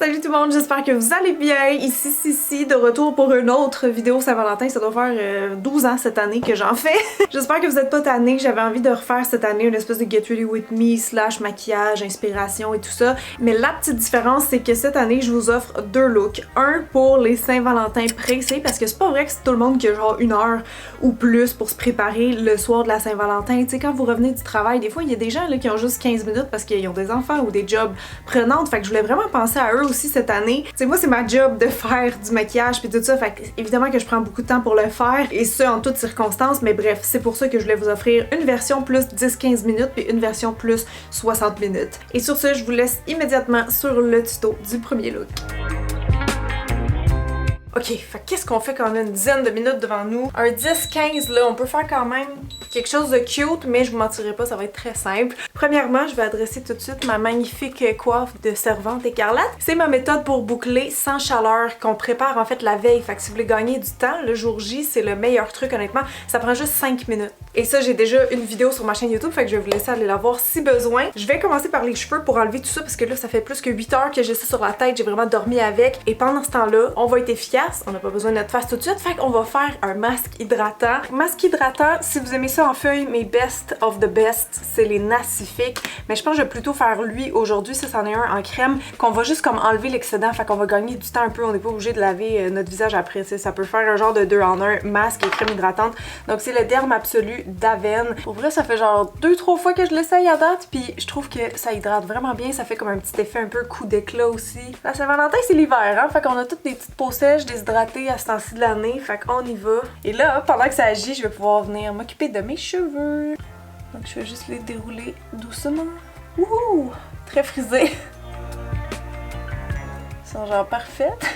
Salut tout le monde, j'espère que vous allez bien. Ici Sissi, de retour pour une autre vidéo Saint-Valentin. Ça doit faire 12 ans cette année que j'en fais. J'espère que vous êtes pas tannés. J'avais envie de refaire cette année une espèce de Get Ready With Me / maquillage, inspiration et tout ça. Mais la petite différence, c'est que cette année, je vous offre deux looks. Un pour les Saint-Valentin pressés, parce que c'est pas vrai que c'est tout le monde qui a genre une heure ou plus pour se préparer le soir de la Saint-Valentin. Tu sais, quand vous revenez du travail, des fois, il y a des gens là, qui ont juste 15 minutes parce qu'ils ont des enfants ou des jobs prenantes. Fait que je voulais vraiment penser à eux aussi cette année. Tu sais, moi, c'est ma job de faire du maquillage puis tout ça. Fait que, évidemment que je prends beaucoup de temps pour le faire et ça en toutes circonstances. Mais bref, c'est pour ça que je voulais vous offrir une version plus 10-15 minutes puis une version plus 60 minutes. Et sur ce, je vous laisse immédiatement sur le tuto du premier look. Ok, fait qu'est-ce qu'on fait quand on a une dizaine de minutes devant nous? Un 10-15 là, on peut faire quand même quelque chose de cute, mais je vous mentirai pas, ça va être très simple. Premièrement, je vais adresser tout de suite ma magnifique coiffe de servante écarlate. C'est ma méthode pour boucler sans chaleur qu'on prépare en fait la veille. Fait que si vous voulez gagner du temps, le jour J, c'est le meilleur truc honnêtement. Ça prend juste 5 minutes. Et ça, j'ai déjà une vidéo sur ma chaîne YouTube, fait que je vais vous laisser aller la voir si besoin. Je vais commencer par les cheveux pour enlever tout ça parce que là, ça fait plus que 8 heures que j'ai ça sur la tête. J'ai vraiment dormi avec. Et pendant ce temps-là, on va être efficace. On n'a pas besoin de notre face tout de suite, fait qu'on va faire un masque hydratant. Masque hydratant, si vous aimez ça en feuille, mes best of the best, c'est les Nacific. Mais je pense que je vais plutôt faire lui aujourd'hui. Ça, c'en est un en crème qu'on va juste comme enlever l'excédent, fait qu'on va gagner du temps un peu. On n'est pas obligé de laver notre visage après. T'sais. Ça peut faire un genre de 2 en 1, masque et crème hydratante. Donc c'est le Derme Absolu d'Aven. Pour vrai, ça fait genre 2-3 fois que je l'essaye à date, puis je trouve que ça hydrate vraiment bien. Ça fait comme un petit effet un peu coup d'éclat aussi. La Saint-Valentin, c'est l'hiver, hein? Fait qu'on a toutes des petites peaux sèches, déshydratées à ce temps-ci de l'année. Fait qu'on y va. Et là, pendant que ça agit, je vais pouvoir venir m'occuper de mes cheveux. Donc je vais juste les dérouler doucement. Wouhou! Très frisés. Ils sont genre parfaites.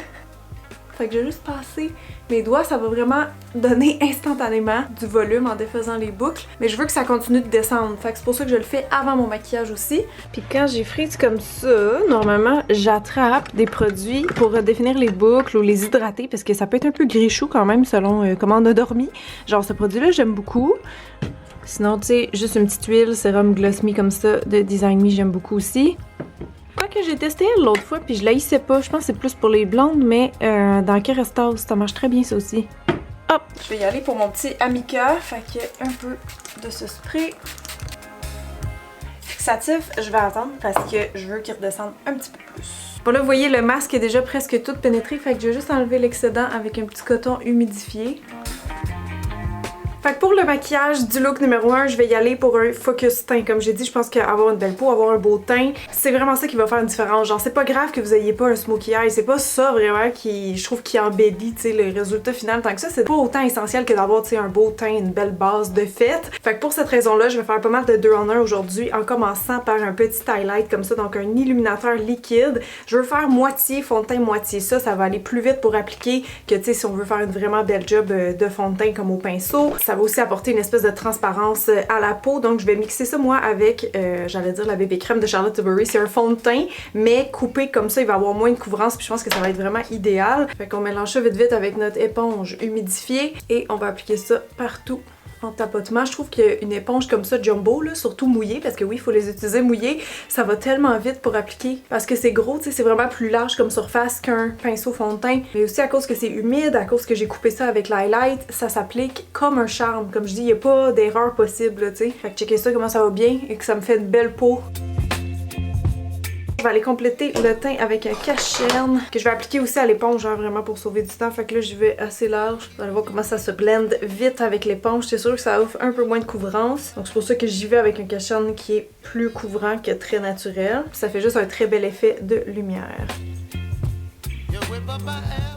Fait que je vais juste passer mes doigts, ça va vraiment donner instantanément du volume en défaisant les boucles. Mais je veux que ça continue de descendre. Fait que c'est pour ça que je le fais avant mon maquillage aussi. Puis quand j'ai frise comme ça, normalement, j'attrape des produits pour définir les boucles ou les hydrater parce que ça peut être un peu gris-chou quand même selon comment on a dormi. Genre ce produit-là, j'aime beaucoup. Sinon, tu sais, juste une petite huile, sérum Gloss Me comme ça de Design Me, j'aime beaucoup aussi. Que j'ai testé l'autre fois puis je l'haïssais pas, je pense que c'est plus pour les blondes, mais dans Kerastase, ça marche très bien ça aussi. Hop! Je vais y aller pour mon petit Amica, fait que un peu de ce spray. Fixatif, je vais attendre parce que je veux qu'il redescende un petit peu plus. Bon là, vous voyez, le masque est déjà presque tout pénétré, fait que je vais juste enlever l'excédent avec un petit coton humidifié. Fait que pour le maquillage du look numéro 1, je vais y aller pour un focus teint. Comme j'ai dit, je pense qu'avoir une belle peau, avoir un beau teint, c'est vraiment ça qui va faire une différence. Genre, c'est pas grave que vous ayez pas un smokey eye, c'est pas ça vraiment qui, je trouve, qui embellit, tu sais, le résultat final. Tant que ça, c'est pas autant essentiel que d'avoir, tu sais, un beau teint, une belle base de fête. Fait que pour cette raison-là, je vais faire pas mal de 2 en 1 aujourd'hui, en commençant par un petit highlight comme ça, donc un illuminateur liquide. Je veux faire moitié fond de teint, moitié ça. Ça va aller plus vite pour appliquer que, tu sais, si on veut faire une vraiment belle job de fond de teint comme au pinceau. Ça va aussi apporter une espèce de transparence à la peau, donc je vais mixer ça moi avec, j'allais dire la bébé crème de Charlotte Tilbury, c'est un fond de teint, mais coupé comme ça, il va avoir moins de couvrance, puis je pense que ça va être vraiment idéal. Fait qu'on mélange ça vite vite avec notre éponge humidifiée et on va appliquer ça partout. En tapotement, je trouve qu'une éponge comme ça jumbo, là, surtout mouillée, parce que oui, il faut les utiliser mouillées, ça va tellement vite pour appliquer. Parce que c'est gros, tu sais, c'est vraiment plus large comme surface qu'un pinceau fond de teint. Mais aussi à cause que c'est humide, à cause que j'ai coupé ça avec l'highlight, ça s'applique comme un charme. Comme je dis, il n'y a pas d'erreur possible, tu sais. Fait que checker ça, comment ça va bien et que ça me fait une belle peau. Je vais aller compléter le teint avec un cache-chaîne que je vais appliquer aussi à l'éponge, genre vraiment pour sauver du temps. Fait que là, je vais assez large. Vous allez voir comment ça se blende vite avec l'éponge. C'est sûr que ça offre un peu moins de couvrance. Donc c'est pour ça que j'y vais avec un cache-chaîne qui est plus couvrant que très naturel. Puis ça fait juste un très bel effet de lumière.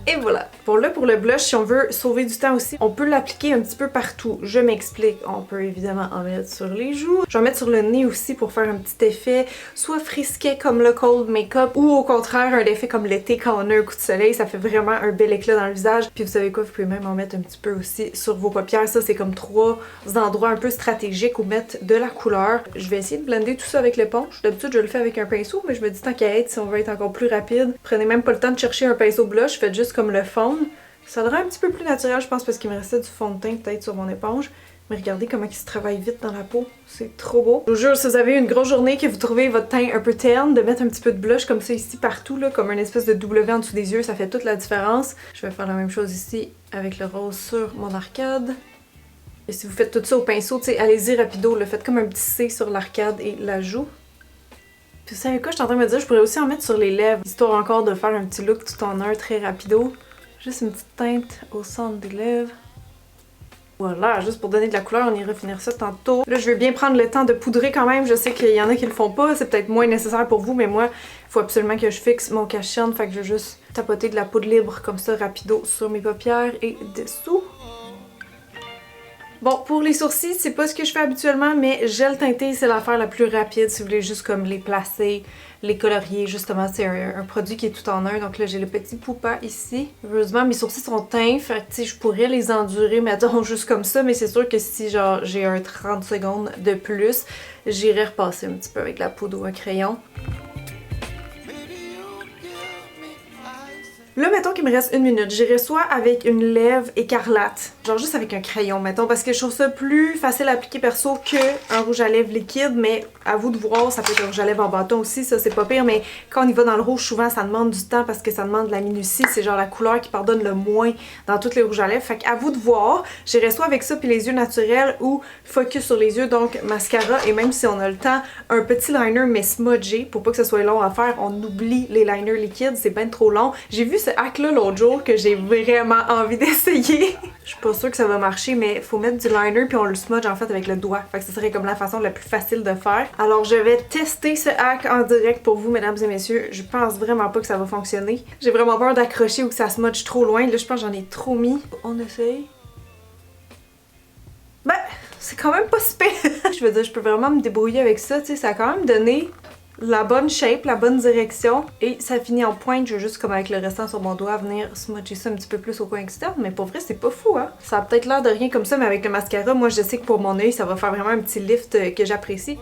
Et voilà. Pour le blush, si on veut sauver du temps aussi, on peut l'appliquer un petit peu partout. Je m'explique. On peut évidemment en mettre sur les joues. Je vais en mettre sur le nez aussi pour faire un petit effet soit frisquet comme le cold make-up ou au contraire un effet comme l'été quand on a un coup de soleil. Ça fait vraiment un bel éclat dans le visage. Puis vous savez quoi, vous pouvez même en mettre un petit peu aussi sur vos paupières. Ça, c'est comme 3 endroits un peu stratégiques où mettre de la couleur. Je vais essayer de blender tout ça avec l'éponge. D'habitude, je le fais avec un pinceau, mais je me dis tant qu'à être, si on veut être encore plus rapide, prenez même pas le temps de chercher un pinceau blush, faites juste comme le fond. Ça devrait un petit peu plus naturel, je pense, parce qu'il me restait du fond de teint peut-être sur mon éponge. Mais regardez comment il se travaille vite dans la peau. C'est trop beau. Je vous jure, si vous avez une grosse journée que vous trouvez votre teint un peu terne, de mettre un petit peu de blush comme ça ici partout, là, comme une espèce de W en dessous des yeux, ça fait toute la différence. Je vais faire la même chose ici avec le rose sur mon arcade. Et si vous faites tout ça au pinceau, tu sais, allez-y rapido, le faites comme un petit C sur l'arcade et la joue. Puis vous savez quoi, je suis en train de me dire, je pourrais aussi en mettre sur les lèvres, histoire encore de faire un petit look tout en un très rapido. Juste une petite teinte au centre des lèvres. Voilà, juste pour donner de la couleur, on ira finir ça tantôt. Là, je vais bien prendre le temps de poudrer quand même. Je sais qu'il y en a qui le font pas, c'est peut-être moins nécessaire pour vous, mais moi, il faut absolument que je fixe mon cache-cerne. Fait que je vais juste tapoter de la poudre libre comme ça, rapido, sur mes paupières et dessous. Bon, pour les sourcils, c'est pas ce que je fais habituellement, mais gel teinté, c'est l'affaire la plus rapide si vous voulez juste comme les placer, les colorier. Justement, c'est un produit qui est tout en un. Donc là, j'ai le petit poupa ici. Heureusement, mes sourcils sont teints, fait que je pourrais les endurer, mettons, juste comme ça, mais c'est sûr que si genre j'ai un 30 secondes de plus, j'irai repasser un petit peu avec la poudre ou un crayon. Là, mettons qu'il me reste une minute. J'irai soit avec une lèvre écarlate, genre juste avec un crayon, mettons, parce que je trouve ça plus facile à appliquer perso qu'un rouge à lèvres liquide, mais à vous de voir, ça peut être un rouge à lèvres en bâton aussi, ça c'est pas pire, mais quand on y va dans le rouge, souvent ça demande du temps parce que ça demande de la minutie, c'est genre la couleur qui pardonne le moins dans tous les rouges à lèvres, fait qu'à vous de voir, j'irai soit avec ça puis les yeux naturels ou focus sur les yeux, donc mascara, et même si on a le temps, un petit liner mais smudgé, pour pas que ce soit long à faire, on oublie les liners liquides, c'est ben trop long. J'ai vu ce hack-là l'autre jour que j'ai vraiment envie d'essayer. Je suis pas sûre que ça va marcher, mais faut mettre du liner puis on le smudge en fait avec le doigt. Fait que ce serait comme la façon la plus facile de faire. Alors je vais tester ce hack en direct pour vous, mesdames et messieurs. Je pense vraiment pas que ça va fonctionner. J'ai vraiment peur d'accrocher ou que ça smudge trop loin. Là, je pense que j'en ai trop mis. On essaye. Ben, c'est quand même pas super. Je veux dire, je peux vraiment me débrouiller avec ça. Tu sais, ça a quand même donné la bonne shape, la bonne direction, et ça finit en pointe. Je vais juste comme avec le restant sur mon doigt venir smudger ça un petit peu plus au coin externe, mais pour vrai c'est pas fou hein. Ça a peut-être l'air de rien comme ça, mais avec le mascara, moi je sais que pour mon œil ça va faire vraiment un petit lift que j'apprécie.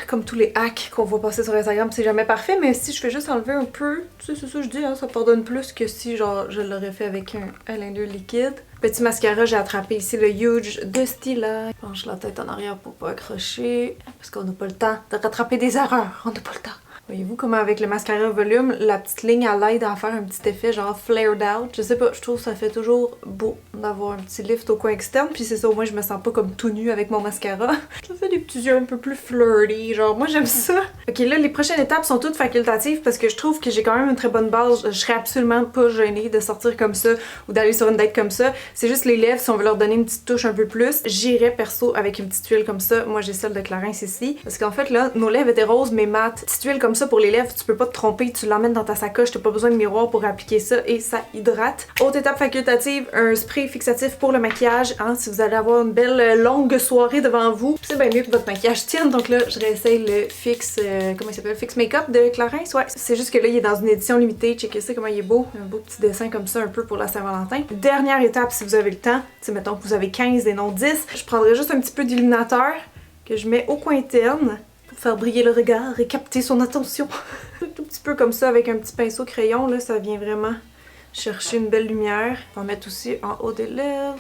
Comme tous les hacks qu'on voit passer sur Instagram, c'est jamais parfait, mais si je fais juste enlever un peu, tu sais, c'est ça que je dis, hein, ça pardonne plus que si genre je l'aurais fait avec un eyeliner liquide. Petit mascara, j'ai attrapé ici le Huge de Stila. Je penche la tête en arrière pour pas accrocher, parce qu'on n'a pas le temps de rattraper des erreurs, on n'a pas le temps. Voyez-vous comment avec le mascara volume, la petite ligne à l'aide à faire un petit effet genre flared out. Je sais pas, je trouve que ça fait toujours beau d'avoir un petit lift au coin externe. Puis c'est ça, au moins je me sens pas comme tout nu avec mon mascara. Ça fait des petits yeux un peu plus flirty, genre moi j'aime ça. Ok, là les prochaines étapes sont toutes facultatives parce que je trouve que j'ai quand même une très bonne base. Je serais absolument pas gênée de sortir comme ça ou d'aller sur une date comme ça. C'est juste les lèvres, si on veut leur donner une petite touche un peu plus. J'irais perso avec une petite huile comme ça. Moi j'ai celle de Clarins ici. Parce qu'en fait là, nos lèvres étaient roses mais mates. Petite huile comme ça pour les lèvres, tu peux pas te tromper, tu l'emmènes dans ta sacoche, t'as pas besoin de miroir pour appliquer ça et ça hydrate. Autre étape facultative, un spray fixatif pour le maquillage, hein, si vous allez avoir une belle longue soirée devant vous, c'est bien mieux que votre maquillage tienne, donc là je réessaye le Fix, comment il s'appelle, Fix Makeup de Clarins, ouais. C'est juste que là il est dans une édition limitée, checkez ça comment il est beau, un beau petit dessin comme ça un peu pour la Saint-Valentin. Dernière étape si vous avez le temps, tu sais mettons que vous avez 15 et non 10, je prendrai juste un petit peu d'illuminateur que je mets au coin interne pour faire briller le regard et capter son attention. Un tout petit peu comme ça avec un petit pinceau crayon, là, ça vient vraiment chercher une belle lumière. On va mettre aussi en haut des lèvres.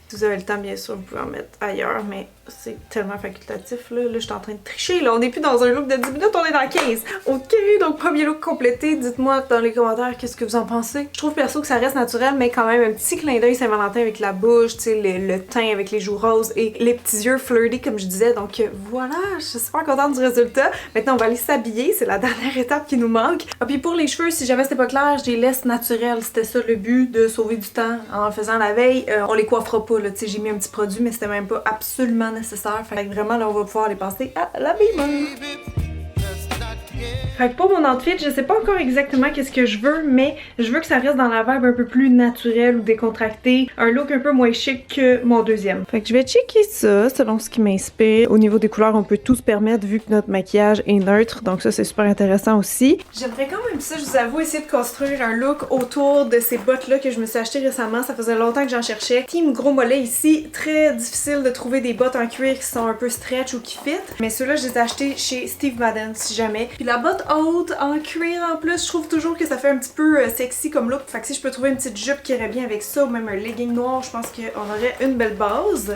Si vous avez le temps, bien sûr, vous pouvez en mettre ailleurs, mais c'est tellement facultatif, là. Là, je suis en train de tricher, là. On n'est plus dans un look de 10 minutes, on est dans 15. Ok, donc premier look complété. Dites-moi dans les commentaires qu'est-ce que vous en pensez. Je trouve perso que ça reste naturel, mais quand même un petit clin d'œil Saint-Valentin avec la bouche, tu sais, le teint avec les joues roses et les petits yeux flirty, comme je disais. Donc voilà, je suis super contente du résultat. Maintenant, on va aller s'habiller. C'est la dernière étape qui nous manque. Ah, puis pour les cheveux, si jamais c'était pas clair, je les laisse naturels. C'était ça le but, de sauver du temps en le faisant la veille. On les coiffera pas. J'ai mis un petit produit, mais c'était même pas absolument nécessaire. Fait que vraiment, là, on va pouvoir les passer à l'habillement. Fait que pour mon outfit, je sais pas encore exactement qu'est-ce que je veux, mais je veux que ça reste dans la vibe un peu plus naturelle ou décontractée. Un look un peu moins chic que mon deuxième. Fait que je vais checker ça selon ce qui m'inspire. Au niveau des couleurs, on peut tout se permettre vu que notre maquillage est neutre. Donc ça, c'est super intéressant aussi. J'aimerais quand même ça, je vous avoue, essayer de construire un look autour de ces bottes-là que je me suis achetées récemment. Ça faisait longtemps que j'en cherchais. Team gros mollet ici. Très difficile de trouver des bottes en cuir qui sont un peu stretch ou qui fit. Mais ceux-là, je les ai achetés chez Steve Madden, si jamais. Puis la botte haute en cuir en plus. Je trouve toujours que ça fait un petit peu sexy comme look. Fait que si je peux trouver une petite jupe qui irait bien avec ça ou même un legging noir, je pense qu'on aurait une belle base.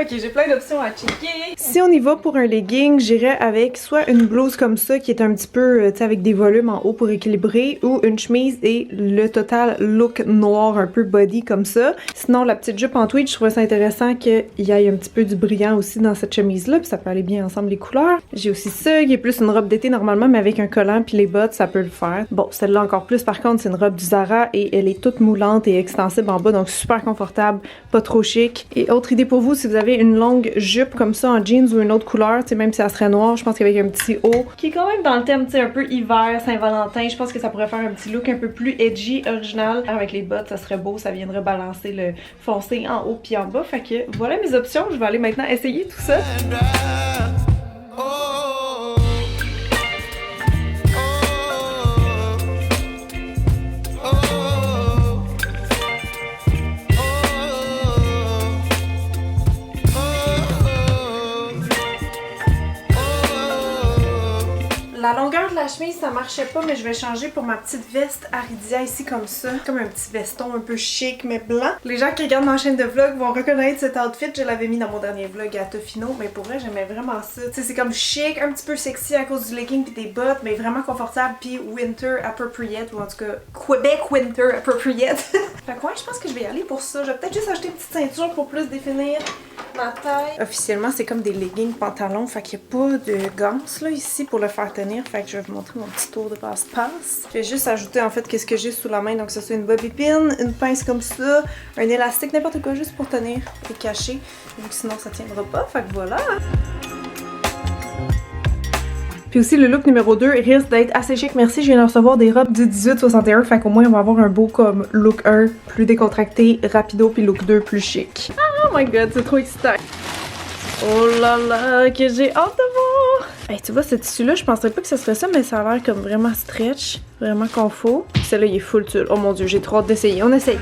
Ok, j'ai plein d'options à checker. Si on y va pour un legging, j'irais avec soit une blouse comme ça qui est un petit peu, tu sais, avec des volumes en haut pour équilibrer, ou une chemise et le total look noir un peu body comme ça. Sinon, la petite jupe en tweed, je trouvais ça intéressant qu'il y ait un petit peu du brillant aussi dans cette chemise-là, puis ça peut aller bien ensemble les couleurs. J'ai aussi ça, qui est plus une robe d'été normalement, mais avec un collant puis les bottes, ça peut le faire. Bon, celle-là encore plus, par contre, c'est une robe du Zara et elle est toute moulante et extensible en bas, donc super confortable, pas trop chic. Et autre idée pour vous, si vous avez une longue jupe comme ça en jeans ou une autre couleur, tu sais, même si elle serait noire, je pense qu'avec un petit haut qui est quand même dans le thème, tu sais, un peu hiver, Saint-Valentin, je pense que ça pourrait faire un petit look un peu plus edgy, original. Avec les bottes, ça serait beau, ça viendrait balancer le foncé en haut puis en bas. Fait que voilà mes options, je vais aller maintenant essayer tout ça. La longueur de la chemise, ça marchait pas, mais je vais changer pour ma petite veste Aridia ici comme ça. Comme un petit veston un peu chic, mais blanc. Les gens qui regardent ma chaîne de vlog vont reconnaître cet outfit. Je l'avais mis dans mon dernier vlog à Tofino, mais pour vrai, j'aimais vraiment ça. Tu sais, c'est comme chic, un petit peu sexy à cause du legging puis des bottes, mais vraiment confortable puis winter appropriate, ou en tout cas Québec winter appropriate. Fait que ouais, je pense que je vais y aller pour ça. Je vais peut-être juste acheter une petite ceinture pour plus définir ma taille. Officiellement, c'est comme des leggings pantalons, fait qu'il n'y a pas de gants là ici pour le faire tenir. Fait que je vais vous montrer mon petit tour de passe-passe. Je vais juste ajouter en fait qu'est-ce que j'ai sous la main. Donc que ce soit une bobby pin, une pince comme ça, un élastique, n'importe quoi juste pour tenir et cacher. Vu que sinon ça tiendra pas. Fait que voilà. Puis aussi, le look numéro 2 risque d'être assez chic. Merci, je viens de recevoir des robes du 1861. Fait qu'au moins, on va avoir un beau comme look 1 plus décontracté, rapido, puis look 2 plus chic. Oh my god, c'est trop excitant. Oh là là, que j'ai hâte de voir! Hey, tu vois, ce tissu-là, je penserais pas que ce serait ça, mais ça a l'air comme vraiment stretch, vraiment confort. Celui-là, il est full tulle. Oh mon dieu, j'ai trop hâte d'essayer. On essaye!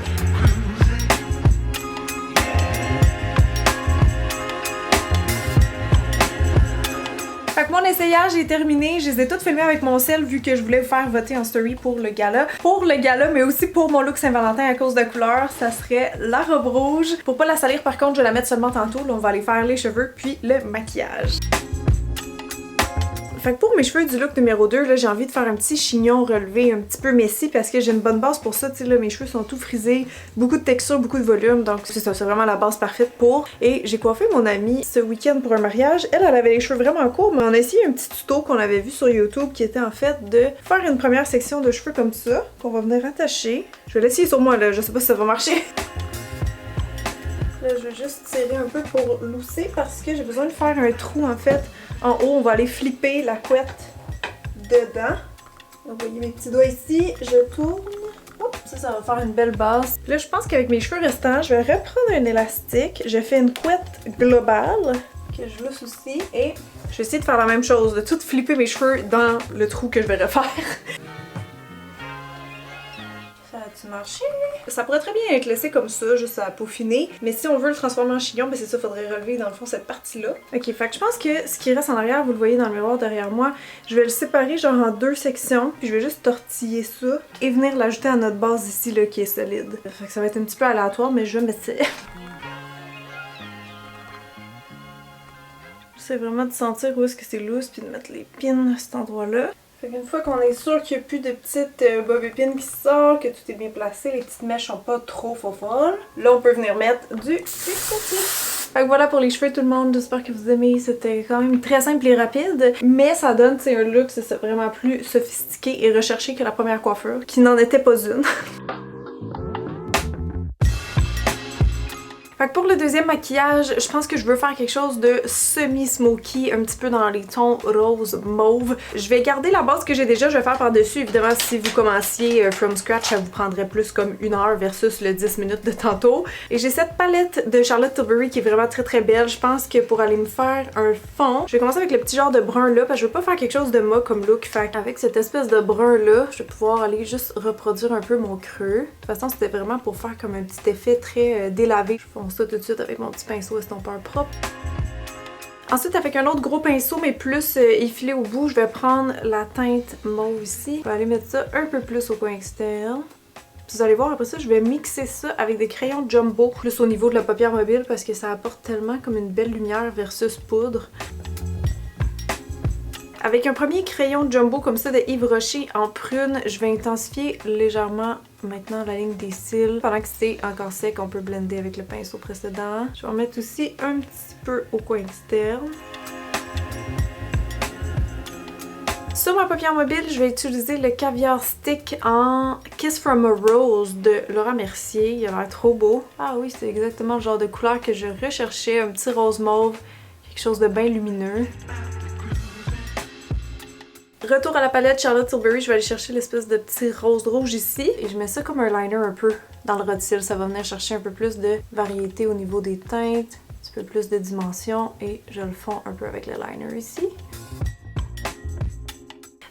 Fait que mon essayage est terminé. Je les ai toutes filmées avec mon sel vu que je voulais vous faire voter en story pour le gala. Pour le gala, mais aussi pour mon look Saint-Valentin à cause de couleur, ça serait la robe rouge. Pour pas la salir, par contre, je vais la mettre seulement tantôt. Là, on va aller faire les cheveux puis le maquillage. Fait que pour mes cheveux du look numéro 2, là, j'ai envie de faire un petit chignon relevé, un petit peu messy parce que j'ai une bonne base pour ça. Tu sais, là, mes cheveux sont tout frisés, beaucoup de texture, beaucoup de volume, donc c'est ça, c'est vraiment la base parfaite pour. Et j'ai coiffé mon amie ce week-end pour un mariage. Elle avait les cheveux vraiment courts, mais on a essayé un petit tuto qu'on avait vu sur YouTube qui était en fait de faire une première section de cheveux comme ça, qu'on va venir attacher. Je vais l'essayer sur moi, là, je sais pas si ça va marcher. Là, je vais juste tirer un peu pour lousser parce que j'ai besoin de faire un trou en fait. En haut, on va aller flipper la couette dedans. Vous voyez mes petits doigts ici, je tourne. Hop, ça va faire une belle base. Là, je pense qu'avec mes cheveux restants, je vais reprendre un élastique. Je fais une couette globale que je lousse aussi. Et je vais essayer de faire la même chose, de tout flipper mes cheveux dans le trou que je vais refaire. Ça a-tu marché? Ça pourrait très bien être laissé comme ça, juste à peaufiner. Mais si on veut le transformer en chignon, ben c'est ça, faudrait relever dans le fond cette partie-là. Ok, fait que je pense que ce qui reste en arrière, vous le voyez dans le miroir derrière moi, je vais le séparer genre en 2 sections, puis je vais juste tortiller ça et venir l'ajouter à notre base ici, là, qui est solide. Fait que ça va être un petit peu aléatoire, mais je vais mettre ça. J'essaie vraiment de sentir où est-ce que c'est loose, puis de mettre les pins à cet endroit-là. Fait qu'une fois qu'on est sûr qu'il n'y a plus de petites bobby pins qui sortent, que tout est bien placé, les petites mèches sont pas trop folles, là on peut venir mettre du fixatif. Fait que voilà pour les cheveux tout le monde, j'espère que vous aimez, c'était quand même très simple et rapide, mais ça donne un look c'est vraiment plus sophistiqué et recherché que la première coiffure, qui n'en était pas une. Fait que pour le deuxième maquillage, je pense que je veux faire quelque chose de semi-smoky, un petit peu dans les tons rose mauve. Je vais garder la base que j'ai déjà, je vais faire par-dessus. Évidemment, si vous commenciez from scratch, ça vous prendrait plus comme 1 heure versus le 10 minutes de tantôt. Et j'ai cette palette de Charlotte Tilbury qui est vraiment très très belle. Je pense que pour aller me faire un fond, je vais commencer avec le petit genre de brun là, parce que je veux pas faire quelque chose de mat comme look. Fait qu'avec cette espèce de brun là, je vais pouvoir aller juste reproduire un peu mon creux. De toute façon, c'était vraiment pour faire comme un petit effet très délavé. Ça tout de suite avec mon petit pinceau estompeur propre. Ensuite, avec un autre gros pinceau, mais plus effilé au bout, je vais prendre la teinte mauve ici. Je vais aller mettre ça un peu plus au coin externe. Puis vous allez voir, après ça, je vais mixer ça avec des crayons jumbo, plus au niveau de la paupière mobile, parce que ça apporte tellement comme une belle lumière versus poudre. Avec un premier crayon jumbo comme ça de Yves Rocher en prune, je vais intensifier légèrement maintenant la ligne des cils. Pendant que c'est encore sec, on peut blender avec le pinceau précédent. Je vais en mettre aussi un petit peu au coin externe. Sur ma paupière mobile, je vais utiliser le Caviar Stick en Kiss from a Rose de Laura Mercier. Il a l'air trop beau. Ah oui, c'est exactement le genre de couleur que je recherchais. Un petit rose mauve, quelque chose de bien lumineux. Retour à la palette Charlotte Tilbury, je vais aller chercher l'espèce de petit rose rouge ici. Et je mets ça comme un liner un peu dans le ras de cils. Ça va venir chercher un peu plus de variété au niveau des teintes, un petit peu plus de dimension. Et je le fonds un peu avec le liner ici.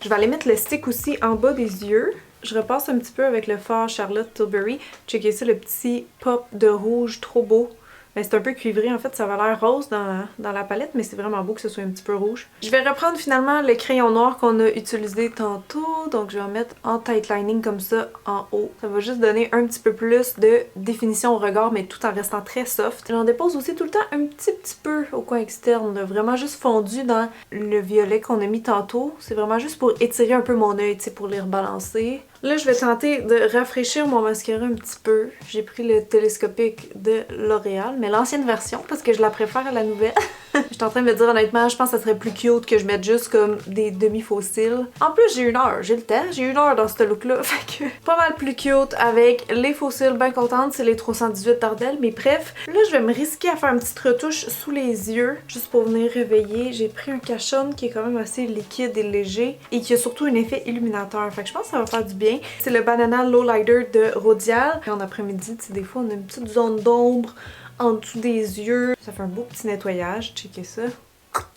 Je vais aller mettre le stick aussi en bas des yeux. Je repasse un petit peu avec le fard Charlotte Tilbury. Checkez ça, le petit pop de rouge trop beau. Mais c'est un peu cuivré, en fait, ça va l'air rose dans la palette, mais c'est vraiment beau que ce soit un petit peu rouge. Je vais reprendre finalement le crayon noir qu'on a utilisé tantôt, donc je vais en mettre en tight lining comme ça en haut. Ça va juste donner un petit peu plus de définition au regard, mais tout en restant très soft. J'en dépose aussi tout le temps un petit peu au coin externe, là, vraiment juste fondu dans le violet qu'on a mis tantôt. C'est vraiment juste pour étirer un peu mon œil, tu sais, pour les rebalancer. Là, je vais tenter de rafraîchir mon mascara un petit peu. J'ai pris le télescopique de L'Oréal, mais l'ancienne version, parce que je la préfère à la nouvelle. Je suis en train de me dire honnêtement, je pense que ça serait plus cute que je mette juste comme des demi-faux cils. En plus, j'ai 1 heure, j'ai le temps, j'ai 1 heure dans ce look-là, fait que pas mal plus cute avec les faux cils, bien contente, c'est les 318 d'Ardel, mais bref. Là, je vais me risquer à faire une petite retouche sous les yeux, juste pour venir réveiller. J'ai pris un cache-œil qui est quand même assez liquide et léger, et qui a surtout un effet illuminateur, fait que je pense que ça va faire du bien. C'est le Banana Lowlighter de Rodial. En après-midi, tu sais, des fois, on a une petite zone d'ombre en dessous des yeux. Ça fait un beau petit nettoyage, checkez ça.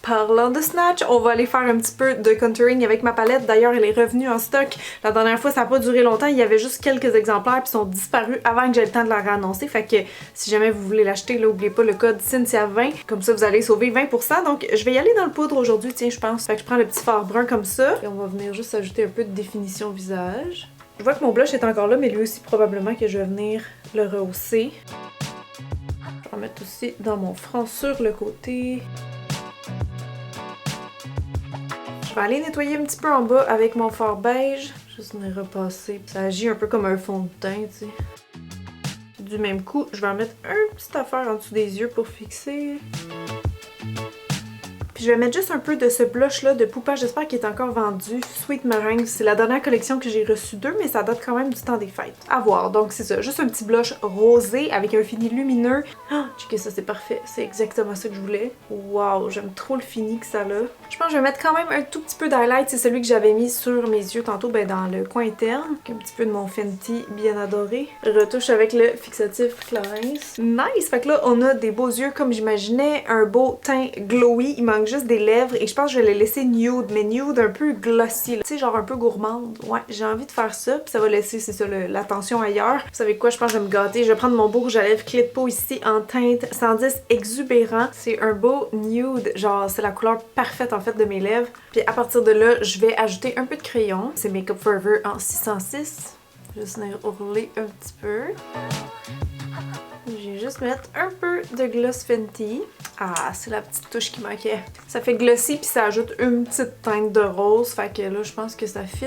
Parlant de Snatch, on va aller faire un petit peu de contouring avec ma palette. D'ailleurs, elle est revenue en stock. La dernière fois, ça n'a pas duré longtemps. Il y avait juste quelques exemplaires qui sont disparus avant que j'aie le temps de la réannoncer. Fait que si jamais vous voulez l'acheter, là, n'oubliez pas le code Cynthia20. Comme ça, vous allez sauver 20%. Donc, je vais y aller dans le poudre aujourd'hui, tiens, je pense. Fait que je prends le petit fard brun comme ça. Et on va venir juste ajouter un peu de définition au visage. Je vois que mon blush est encore là, mais lui aussi, probablement que je vais venir le rehausser. Je vais en mettre aussi dans mon front sur le côté. Je vais aller nettoyer un petit peu en bas avec mon fard beige. Juste venir repasser. Ça agit un peu comme un fond de teint, tu sais. Du même coup, je vais en mettre une petite affaire en dessous des yeux pour fixer. Puis je vais mettre juste un peu de ce blush là de Poupa, j'espère qu'il est encore vendu. Sweet Meringue, c'est la dernière collection que j'ai reçue d'eux, mais ça date quand même du temps des fêtes. À voir, donc c'est ça, juste un petit blush rosé avec un fini lumineux. Ah, checkez ça, c'est parfait, c'est exactement ça que je voulais. Waouh, j'aime trop le fini que ça a. Je pense que je vais mettre quand même un tout petit peu d'highlight, c'est celui que j'avais mis sur mes yeux tantôt, ben dans le coin interne. Un petit peu de mon Fenty bien adoré. Retouche avec le fixatif Clarins. Nice, fait que là on a des beaux yeux comme j'imaginais, un beau teint glowy, il manque juste des lèvres et je pense que je vais les laisser nude, mais nude un peu glossy, tu sais, genre un peu gourmande. Ouais, j'ai envie de faire ça, puis ça va laisser, c'est ça, l'attention ailleurs. Vous savez quoi, je pense que je vais me gâter. Je vais prendre mon beau rouge à lèvres Clé de peau ici en teinte 110 exubérant. C'est un beau nude, genre c'est la couleur parfaite en fait de mes lèvres. Puis à partir de là, je vais ajouter un peu de crayon. C'est Makeup Forever en 606. Juste venir ourler un petit peu. Je vais juste mettre un peu de gloss Fenty. Ah, c'est la petite touche qui manquait. Ça fait glossy puis ça ajoute une petite teinte de rose. Fait que là, je pense que ça fit.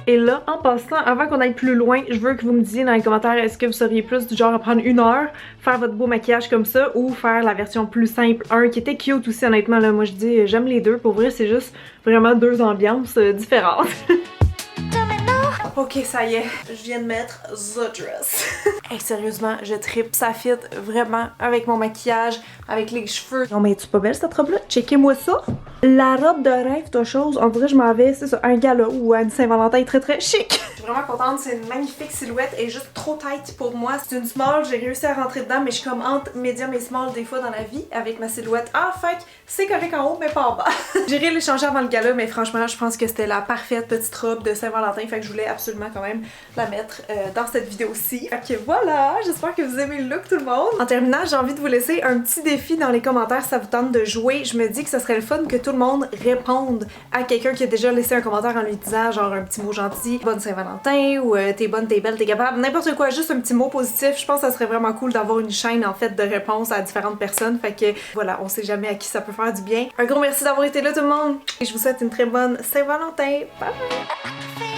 Et là, en passant, avant qu'on aille plus loin, je veux que vous me disiez dans les commentaires est-ce que vous seriez plus du genre à prendre 1 heure, faire votre beau maquillage comme ça, ou faire la version plus simple, qui était cute aussi honnêtement. Là, moi je dis j'aime les deux, pour vrai c'est juste vraiment 2 ambiances différentes. Ok, ça y est, je viens de mettre The Dress. Hey, sérieusement, je trippe, ça fit vraiment avec mon maquillage, avec les cheveux. Non mais es-tu pas belle cette robe-là? Checkez-moi ça! La robe de rêve de chose, on dirait que je m'en vais, c'est ça, un gala ou à une Saint-Valentin très très chic. Je suis vraiment contente, c'est une magnifique silhouette, elle est juste trop tight pour moi. C'est une small, j'ai réussi à rentrer dedans, mais je suis comme entre medium et small des fois dans la vie avec ma silhouette. Ah, fait que c'est correct en haut, mais pas en bas. J'ai rééchangé avant le gala, mais franchement, je pense que c'était la parfaite petite robe de Saint-Valentin, fait que je voulais absolument absolument quand même la mettre dans cette vidéo-ci. Fait que voilà, j'espère que vous aimez le look tout le monde. En terminant, j'ai envie de vous laisser un petit défi dans les commentaires si ça vous tente de jouer. Je me dis que ce serait le fun que tout le monde réponde à quelqu'un qui a déjà laissé un commentaire en lui disant genre un petit mot gentil, bonne Saint-Valentin ou t'es bonne, t'es belle, t'es capable, n'importe quoi, juste un petit mot positif. Je pense que ça serait vraiment cool d'avoir une chaîne en fait de réponses à différentes personnes. Fait que voilà, on sait jamais à qui ça peut faire du bien. Un gros merci d'avoir été là tout le monde et je vous souhaite une très bonne Saint-Valentin. Bye bye!